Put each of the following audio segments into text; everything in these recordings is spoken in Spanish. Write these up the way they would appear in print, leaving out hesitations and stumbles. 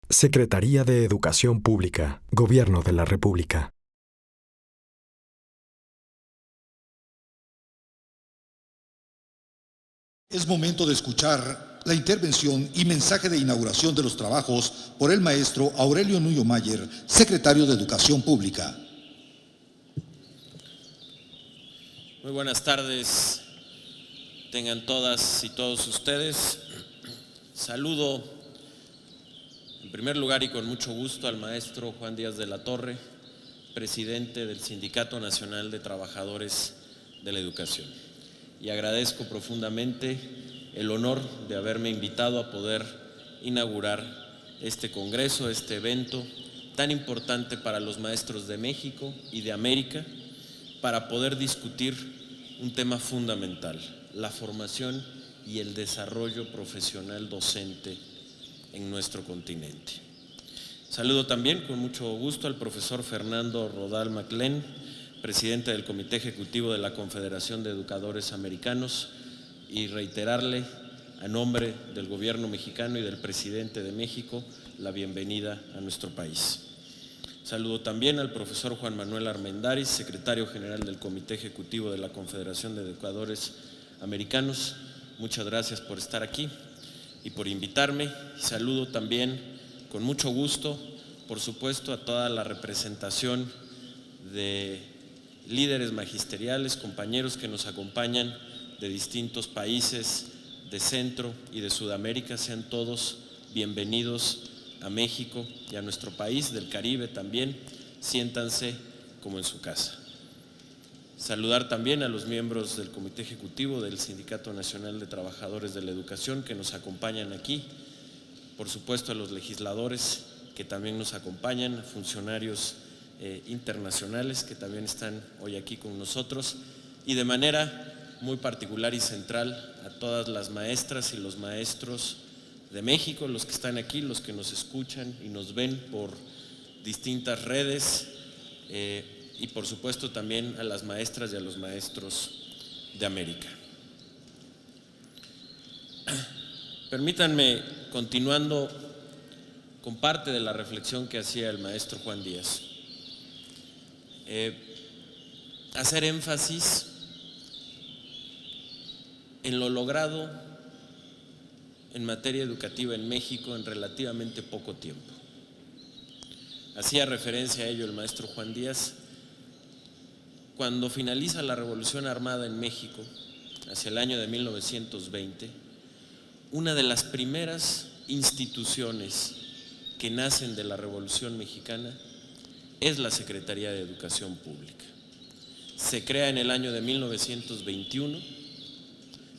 Secretaría de Educación Pública, Gobierno de la República. Es momento de escuchar la intervención y mensaje de inauguración de los trabajos por el maestro Aurelio Nuño Mayer, secretario de Educación Pública. Muy buenas tardes, tengan todas y todos ustedes. Saludo en primer lugar y con mucho gusto al maestro Juan Díaz de la Torre, presidente del Sindicato Nacional de Trabajadores de la Educación. Y agradezco profundamente el honor de haberme invitado a poder inaugurar este congreso, este evento tan importante para los maestros de México y de América, para poder discutir un tema fundamental, la formación y el desarrollo profesional docente en nuestro continente. Saludo también con mucho gusto al profesor Fernando Rodal Maclén, presidente del Comité Ejecutivo de la Confederación de Educadores Americanos, y reiterarle a nombre del gobierno mexicano y del presidente de México la bienvenida a nuestro país. Saludo también al profesor Juan Manuel Armendáriz, secretario general del Comité Ejecutivo de la Confederación de Educadores Americanos. Muchas gracias por estar aquí y por invitarme. Saludo también con mucho gusto, por supuesto, a toda la representación de líderes magisteriales, compañeros que nos acompañan de distintos países de Centro y de Sudamérica. Sean todos bienvenidos a México y a nuestro país, del Caribe también. Siéntanse como en su casa. Saludar también a los miembros del Comité Ejecutivo del Sindicato Nacional de Trabajadores de la Educación que nos acompañan aquí, por supuesto a los legisladores que también nos acompañan, funcionarios internacionales que también están hoy aquí con nosotros, y de manera muy particular y central a todas las maestras y los maestros de México, los que están aquí, los que nos escuchan y nos ven por distintas redes, y por supuesto también a las maestras y a los maestros de América. Permítanme, continuando con parte de la reflexión que hacía el maestro Juan Díaz, hacer énfasis en lo logrado en materia educativa en México en relativamente poco tiempo. Hacía referencia a ello el maestro Juan Díaz. Cuando finaliza la Revolución Armada en México, hacia el año de 1920, una de las primeras instituciones que nacen de la Revolución Mexicana es la Secretaría de Educación Pública. Se crea en el año de 1921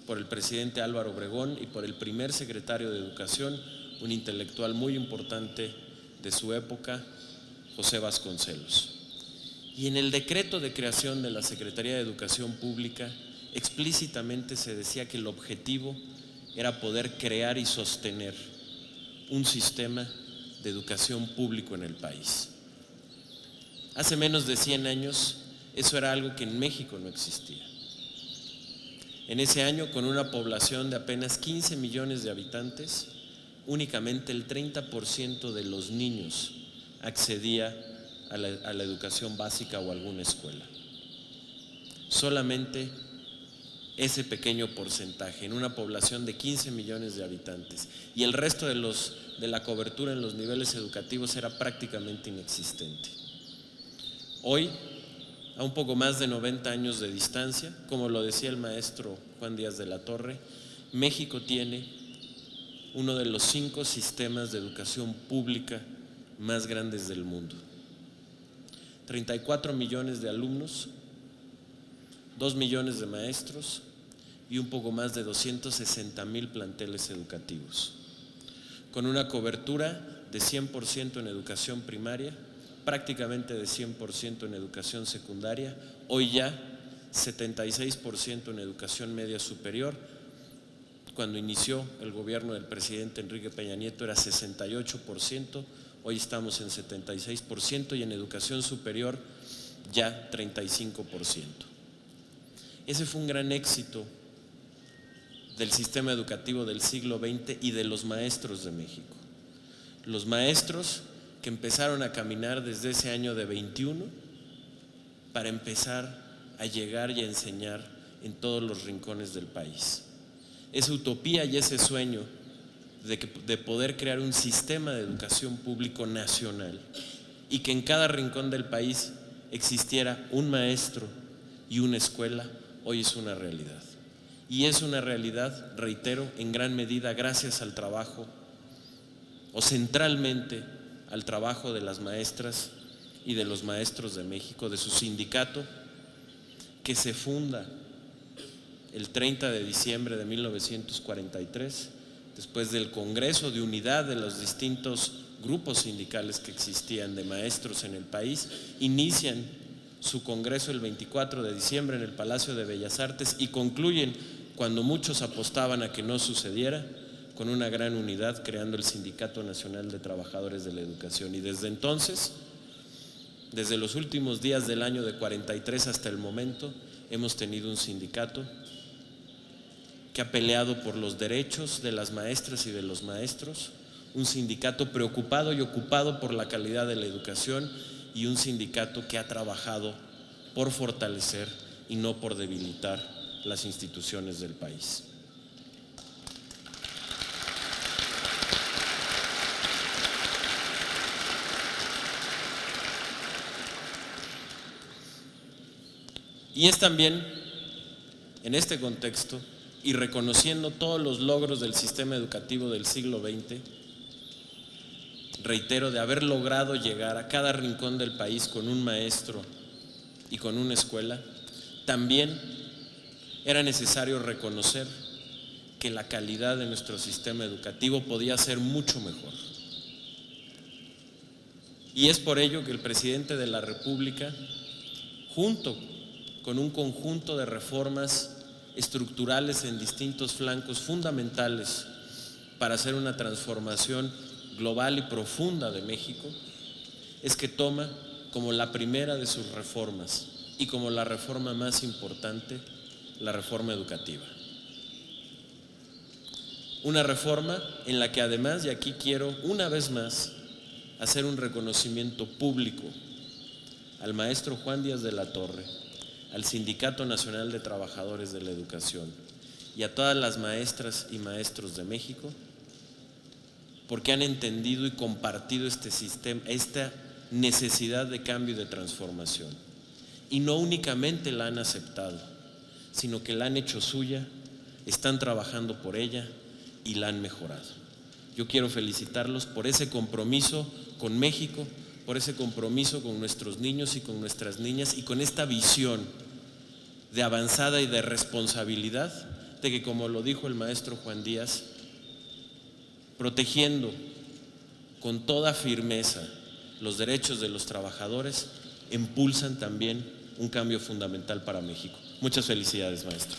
por el presidente Álvaro Obregón y por el primer secretario de Educación, un intelectual muy importante de su época, José Vasconcelos. Y en el decreto de creación de la Secretaría de Educación Pública explícitamente se decía que el objetivo era poder crear y sostener un sistema de educación público en el país. Hace menos de 100 años eso era algo que en México no existía. En ese año, con una población de apenas 15 millones de habitantes, únicamente el 30% de los niños accedía a la educación básica o a alguna escuela. Solamente ese pequeño porcentaje en una población de 15 millones de habitantes, y el resto de la cobertura en los niveles educativos era prácticamente inexistente. Hoy, a un poco más de 90 años de distancia, como lo decía el maestro Juan Díaz de la Torre, México tiene uno de los 5 sistemas de educación pública más grandes del mundo. 34 millones de alumnos, 2 millones de maestros y un poco más de 260,000 planteles educativos, con una cobertura de 100% en educación primaria, prácticamente de 100% en educación secundaria, hoy ya 76% en educación media superior. Cuando inició el gobierno del presidente Enrique Peña Nieto era 68%, hoy estamos en 76%, y en educación superior ya 35%. Ese fue un gran éxito del sistema educativo del siglo XX y de los maestros de México. los maestros que empezaron a caminar desde ese año de 21 para empezar a llegar y a enseñar en todos los rincones del país. Esa utopía y ese sueño de poder crear un sistema de educación público nacional y que en cada rincón del país existiera un maestro y una escuela, hoy es una realidad. Y es una realidad, reitero, en gran medida gracias al trabajo, o centralmente al trabajo de las maestras y de los maestros de México, de su sindicato, que se funda el 30 de diciembre de 1943, después del Congreso de Unidad de los distintos grupos sindicales que existían de maestros en el país. Inician su congreso el 24 de diciembre en el Palacio de Bellas Artes y concluyen, cuando muchos apostaban a que no sucediera, con una gran unidad creando el Sindicato Nacional de Trabajadores de la Educación. Y desde entonces, desde los últimos días del año de 43 hasta el momento, hemos tenido un sindicato que ha peleado por los derechos de las maestras y de los maestros, un sindicato preocupado y ocupado por la calidad de la educación y un sindicato que ha trabajado por fortalecer y no por debilitar las instituciones del país. Y es también en este contexto y reconociendo todos los logros del sistema educativo del siglo XX, reitero, de haber logrado llegar a cada rincón del país con un maestro y con una escuela, también era necesario reconocer que la calidad de nuestro sistema educativo podía ser mucho mejor. Y es por ello que el presidente de la República, junto con un conjunto de reformas estructurales en distintos flancos fundamentales para hacer una transformación global y profunda de México, es que toma como la primera de sus reformas y como la reforma más importante, la reforma educativa. Una reforma en la que además, y aquí quiero una vez más hacer un reconocimiento público al maestro Juan Díaz de la Torre, al Sindicato Nacional de Trabajadores de la Educación y a todas las maestras y maestros de México, porque han entendido y compartido este sistema, esta necesidad de cambio y de transformación. Y no únicamente la han aceptado, sino que la han hecho suya, están trabajando por ella y la han mejorado. Yo quiero felicitarlos por ese compromiso con México, por ese compromiso con nuestros niños y con nuestras niñas y con esta visión de avanzada y de responsabilidad de que, como lo dijo el maestro Juan Díaz, protegiendo con toda firmeza los derechos de los trabajadores, impulsan también un cambio fundamental para México. Muchas felicidades, maestro.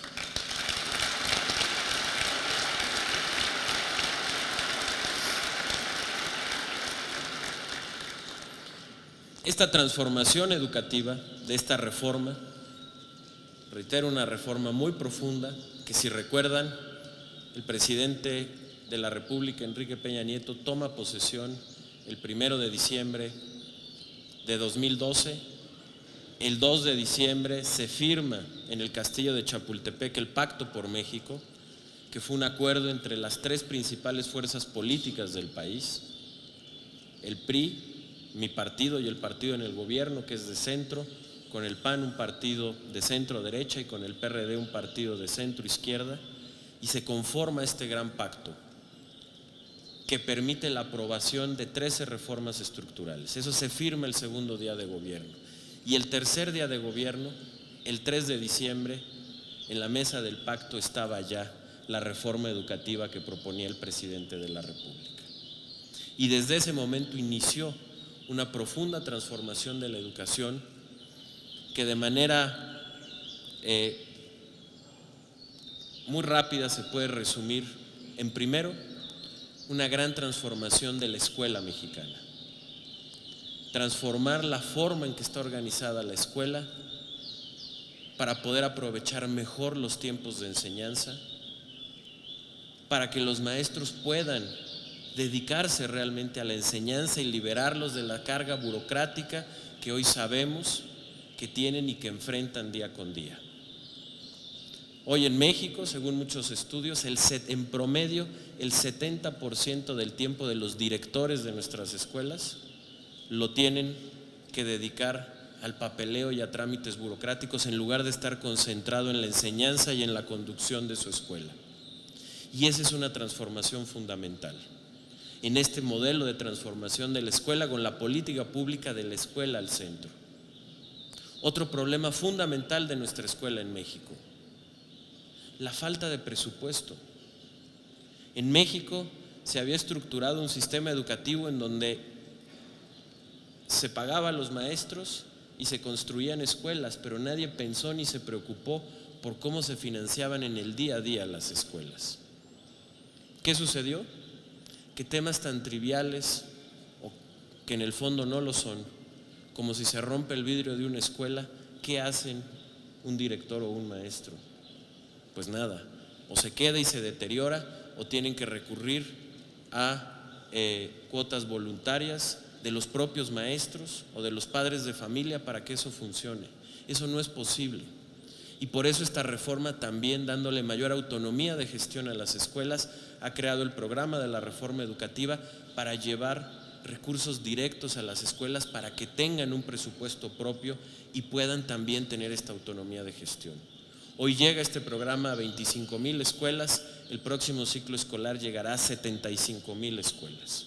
Esta transformación educativa de esta reforma, reitero, una reforma muy profunda que, si recuerdan, el presidente de la República, Enrique Peña Nieto, toma posesión el 1 de diciembre de 2012. El 2 de diciembre se firma en el Castillo de Chapultepec el Pacto por México, que fue un acuerdo entre las tres principales fuerzas políticas del país, el PRI, mi partido y el partido en el gobierno, que es de centro, con el PAN un partido de centro derecha y con el PRD un partido de centro izquierda, y se conforma este gran pacto que permite la aprobación de 13 reformas estructurales. Eso se firma el segundo día de gobierno. Y el tercer día de gobierno, el 3 de diciembre, en la mesa del pacto estaba ya la reforma educativa que proponía el presidente de la República. Y desde ese momento inició una profunda transformación de la educación que de manera muy rápida se puede resumir en, primero, una gran transformación de la escuela mexicana. Transformar la forma en que está organizada la escuela para poder aprovechar mejor los tiempos de enseñanza, para que los maestros puedan dedicarse realmente a la enseñanza y liberarlos de la carga burocrática que hoy sabemos que tienen y que enfrentan día con día. Hoy en México, según muchos estudios, en promedio el 70% del tiempo de los directores de nuestras escuelas lo tienen que dedicar al papeleo y a trámites burocráticos en lugar de estar concentrado en la enseñanza y en la conducción de su escuela. Y esa es una transformación fundamental. En este modelo de transformación de la escuela con la política pública de la escuela al centro. Otro problema fundamental de nuestra escuela en México, la falta de presupuesto. En México se había estructurado un sistema educativo en donde se pagaba a los maestros y se construían escuelas, pero nadie pensó ni se preocupó por cómo se financiaban en el día a día las escuelas. ¿Qué sucedió? Que temas tan triviales, o que en el fondo no lo son, como si se rompe el vidrio de una escuela, ¿qué hacen un director o un maestro? Pues nada, o se queda y se deteriora, o tienen que recurrir a cuotas voluntarias de los propios maestros o de los padres de familia para que eso funcione. Eso no es posible. Y por eso esta reforma, también dándole mayor autonomía de gestión a las escuelas, ha creado el programa de la reforma educativa para llevar recursos directos a las escuelas para que tengan un presupuesto propio y puedan también tener esta autonomía de gestión. Hoy llega este programa a 25,000 escuelas, el próximo ciclo escolar llegará a 75,000 escuelas.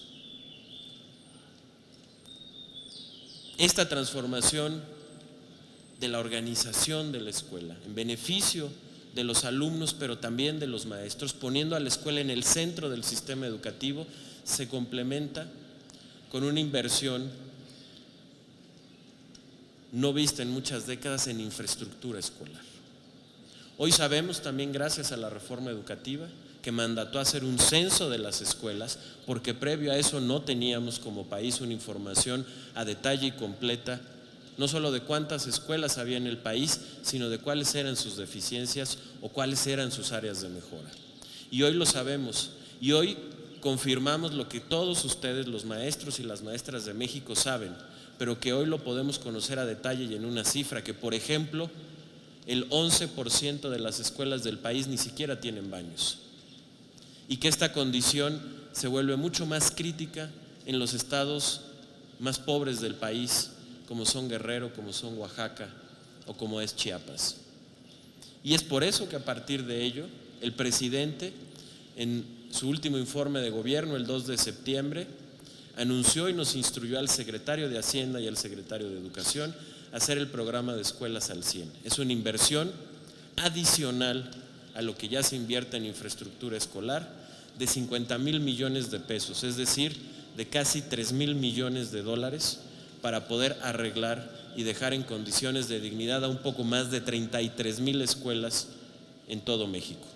Esta transformación de la organización de la escuela, en beneficio de los alumnos, pero también de los maestros, poniendo a la escuela en el centro del sistema educativo, se complementa con una inversión no vista en muchas décadas en infraestructura escolar. Hoy sabemos también, gracias a la reforma educativa, que mandató hacer un censo de las escuelas, porque previo a eso no teníamos como país una información a detalle y completa, no solo de cuántas escuelas había en el país, sino de cuáles eran sus deficiencias o cuáles eran sus áreas de mejora. Y hoy lo sabemos, y hoy confirmamos lo que todos ustedes, los maestros y las maestras de México, saben, pero que hoy lo podemos conocer a detalle y en una cifra, que por ejemplo, el 11% de las escuelas del país ni siquiera tienen baños. Y que esta condición se vuelve mucho más crítica en los estados más pobres del país, como son Guerrero, como son Oaxaca o como es Chiapas. Y es por eso que a partir de ello, el presidente, en su último informe de gobierno, el 2 de septiembre, anunció y nos instruyó al secretario de Hacienda y al secretario de Educación a hacer el programa de Escuelas al 100. Es una inversión adicional a lo que ya se invierte en infraestructura escolar de 50,000 millones de pesos, es decir, de casi 3,000 millones de dólares, para poder arreglar y dejar en condiciones de dignidad a un poco más de 33,000 escuelas en todo México.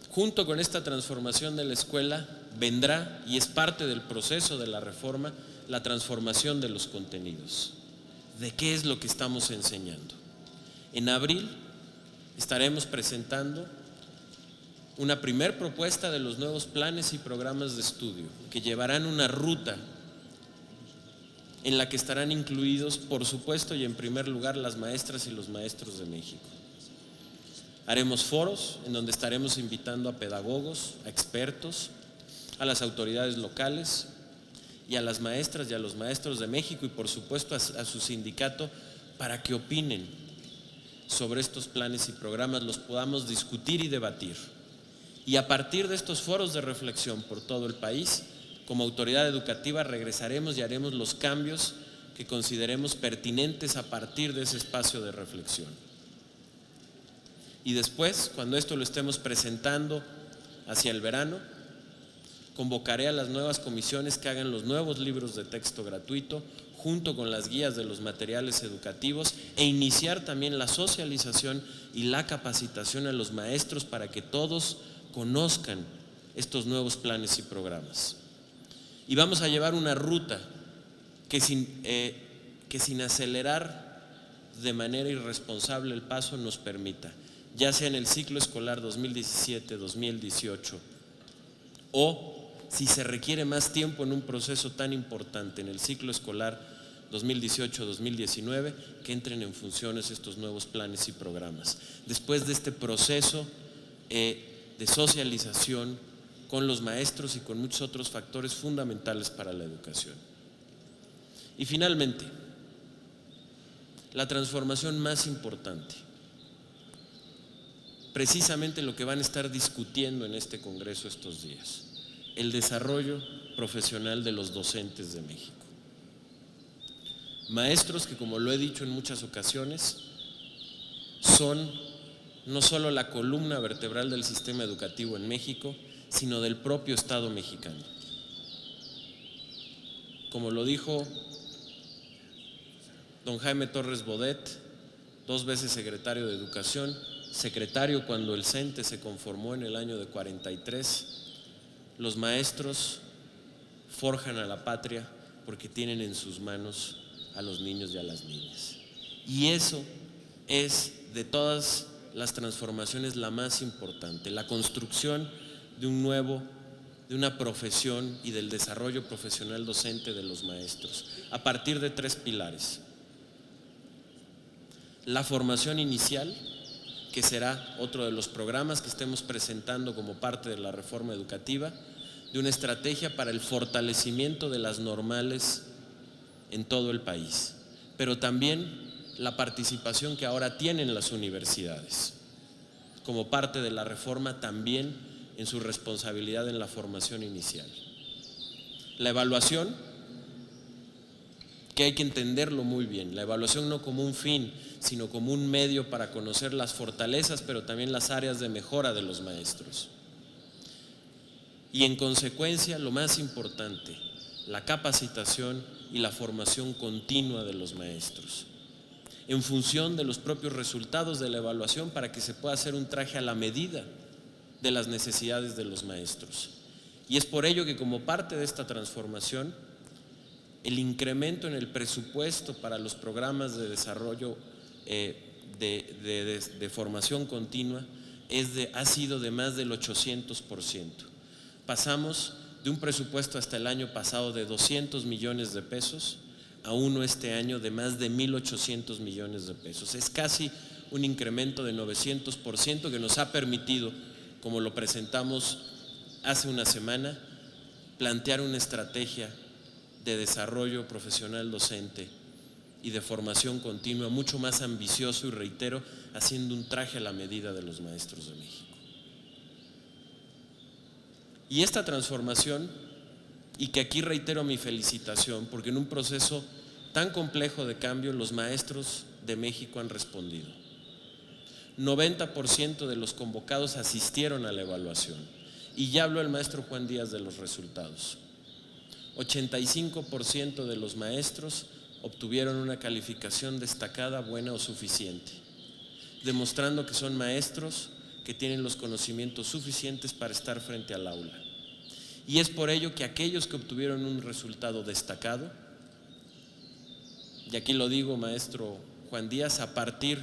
Junto con esta transformación de la escuela vendrá, y es parte del proceso de la reforma, la transformación de los contenidos. ¿De qué es lo que estamos enseñando? En abril estaremos presentando una primer propuesta de los nuevos planes y programas de estudio que llevarán una ruta en la que estarán incluidos, por supuesto y en primer lugar, las maestras y los maestros de México. Haremos foros en donde estaremos invitando a pedagogos, a expertos, a las autoridades locales y a las maestras y a los maestros de México y por supuesto a su sindicato para que opinen sobre estos planes y programas, los podamos discutir y debatir. Y a partir de estos foros de reflexión por todo el país, como autoridad educativa regresaremos y haremos los cambios que consideremos pertinentes a partir de ese espacio de reflexión. Y después, cuando esto lo estemos presentando hacia el verano, convocaré a las nuevas comisiones que hagan los nuevos libros de texto gratuito, junto con las guías de los materiales educativos, e iniciar también la socialización y la capacitación a los maestros para que todos conozcan estos nuevos planes y programas. Y vamos a llevar una ruta que sin acelerar de manera irresponsable el paso nos permita ya sea en el ciclo escolar 2017-2018 o si se requiere más tiempo en un proceso tan importante en el ciclo escolar 2018-2019, que entren en funciones estos nuevos planes y programas. Después de este proceso de socialización con los maestros y con muchos otros factores fundamentales para la educación. Y finalmente, la transformación más importante, precisamente lo que van a estar discutiendo en este Congreso estos días, el desarrollo profesional de los docentes de México. Maestros que, como lo he dicho en muchas ocasiones, son no solo la columna vertebral del sistema educativo en México, sino del propio Estado mexicano. Como lo dijo don Jaime Torres Bodet, 2 veces secretario de Educación, secretario cuando el CENTE se conformó en el año de 43, los maestros forjan a la patria porque tienen en sus manos a los niños y a las niñas. Y eso es, de todas las transformaciones, la más importante, la construcción de una profesión y del desarrollo profesional docente de los maestros, a partir de 3 pilares. La formación inicial, que será otro de los programas que estemos presentando como parte de la reforma educativa, de una estrategia para el fortalecimiento de las normales en todo el país, pero también la participación que ahora tienen las universidades, como parte de la reforma también en su responsabilidad en la formación inicial. La evaluación, que hay que entenderlo muy bien, la evaluación no como un fin, sino como un medio para conocer las fortalezas, pero también las áreas de mejora de los maestros. Y en consecuencia, lo más importante, la capacitación y la formación continua de los maestros, en función de los propios resultados de la evaluación, para que se pueda hacer un traje a la medida de las necesidades de los maestros. Y es por ello que, como parte de esta transformación, el incremento en el presupuesto para los programas de desarrollo de formación continua ha sido de más del 800%. Pasamos de un presupuesto hasta el año pasado de 200 millones de pesos a uno este año de más de 1,800 millones de pesos. Es casi un incremento de 900% que nos ha permitido, como lo presentamos hace una semana, plantear una estrategia de desarrollo profesional docente y de formación continua mucho más ambicioso y, reitero, haciendo un traje a la medida de los maestros de México. Y esta transformación, y que aquí reitero mi felicitación, porque en un proceso tan complejo de cambio los maestros de México han respondido. 90% de los convocados asistieron a la evaluación, y ya habló el maestro Juan Díaz de los resultados. 85% de los maestros obtuvieron una calificación destacada, buena o suficiente, demostrando que son maestros que tienen los conocimientos suficientes para estar frente al aula. Y es por ello que aquellos que obtuvieron un resultado destacado, y aquí lo digo, maestro Juan Díaz, a partir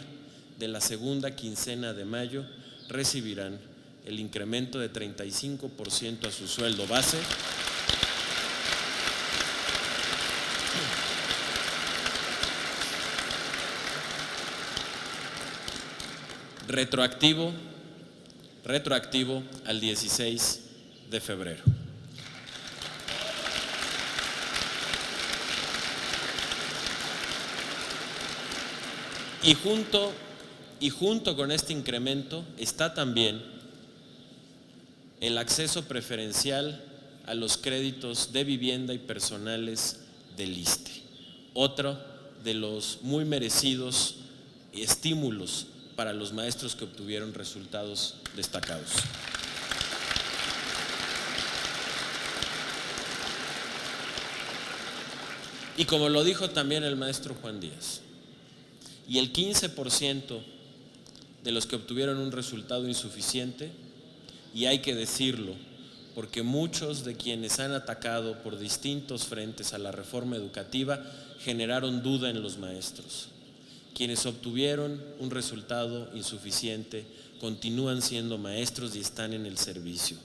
de la segunda quincena de mayo recibirán el incremento de 35% a su sueldo base, retroactivo al 16 de febrero. Y junto con este incremento está también el acceso preferencial a los créditos de vivienda y personales del ISSSTE, otro de los muy merecidos estímulos para los maestros que obtuvieron resultados destacados. Y como lo dijo también el maestro Juan Díaz, y el 15% de los que obtuvieron un resultado insuficiente, y hay que decirlo, porque muchos de quienes han atacado por distintos frentes a la reforma educativa generaron duda en los maestros. Quienes obtuvieron un resultado insuficiente continúan siendo maestros y están en el servicio.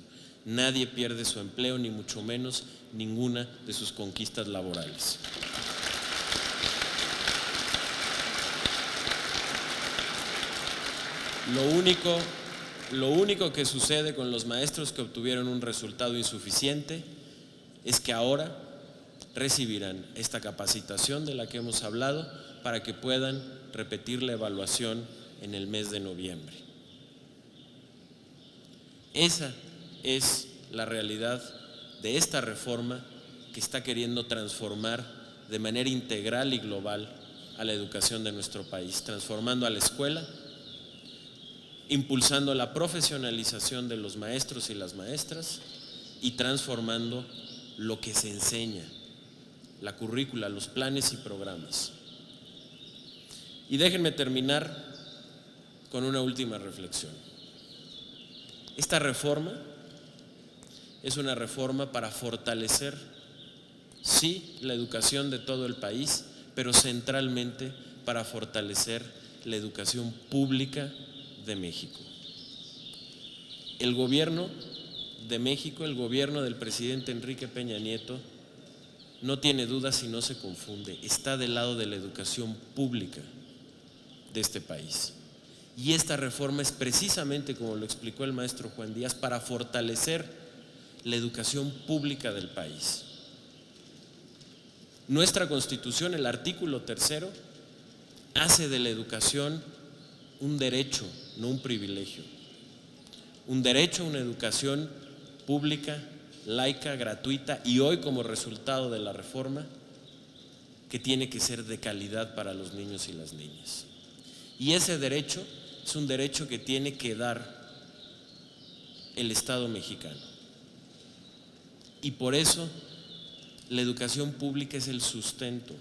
Nadie pierde su empleo, ni mucho menos ninguna de sus conquistas laborales. Lo único que sucede con los maestros que obtuvieron un resultado insuficiente es que ahora recibirán esta capacitación de la que hemos hablado para que puedan repetir la evaluación en el mes de noviembre. Esa es la realidad de esta reforma que está queriendo transformar de manera integral y global a la educación de nuestro país, transformando a la escuela, impulsando la profesionalización de los maestros y las maestras y transformando lo que se enseña, la currícula, los planes y programas. Y déjenme terminar con una última reflexión. Esta reforma es una reforma para fortalecer, sí, la educación de todo el país, pero centralmente para fortalecer la educación pública de México. El gobierno de México, el gobierno del presidente Enrique Peña Nieto, no tiene dudas y no se confunde, está del lado de la educación pública de este país. Y esta reforma es precisamente, como lo explicó el maestro Juan Díaz, para fortalecer la educación pública del país. Nuestra Constitución, el artículo 3, hace de la educación un derecho, no un privilegio. Un derecho a una educación pública, laica, gratuita y hoy, como resultado de la reforma, que tiene que ser de calidad para los niños y las niñas. Y ese derecho es un derecho que tiene que dar el Estado mexicano. Y por eso la educación pública es el sustento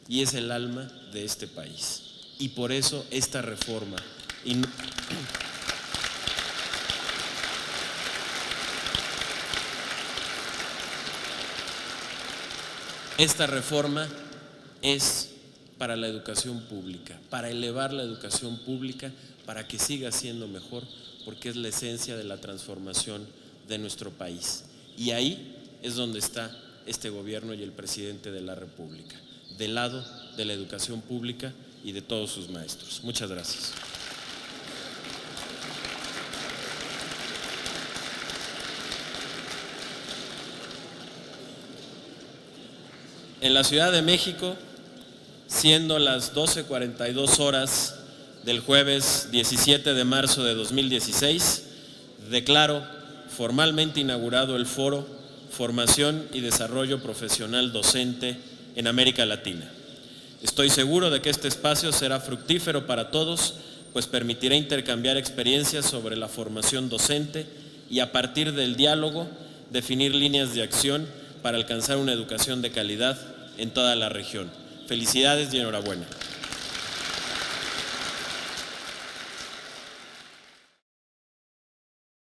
y es el alma de este país. Y por eso esta reforma es para la educación pública, para elevar la educación pública, para que siga siendo mejor, porque es la esencia de la transformación de nuestro país. Y ahí es donde está este gobierno y el presidente de la República, del lado de la educación pública y de todos sus maestros. Muchas gracias. En la Ciudad de México, siendo las 12:42 horas del jueves 17 de marzo de 2016, declaro formalmente inaugurado el foro Formación y Desarrollo Profesional Docente en América Latina. Estoy seguro de que este espacio será fructífero para todos, pues permitirá intercambiar experiencias sobre la formación docente y a partir del diálogo definir líneas de acción para alcanzar una educación de calidad en toda la región. Felicidades y enhorabuena.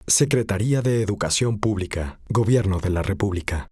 Secretaría de Educación Pública, Gobierno de la República.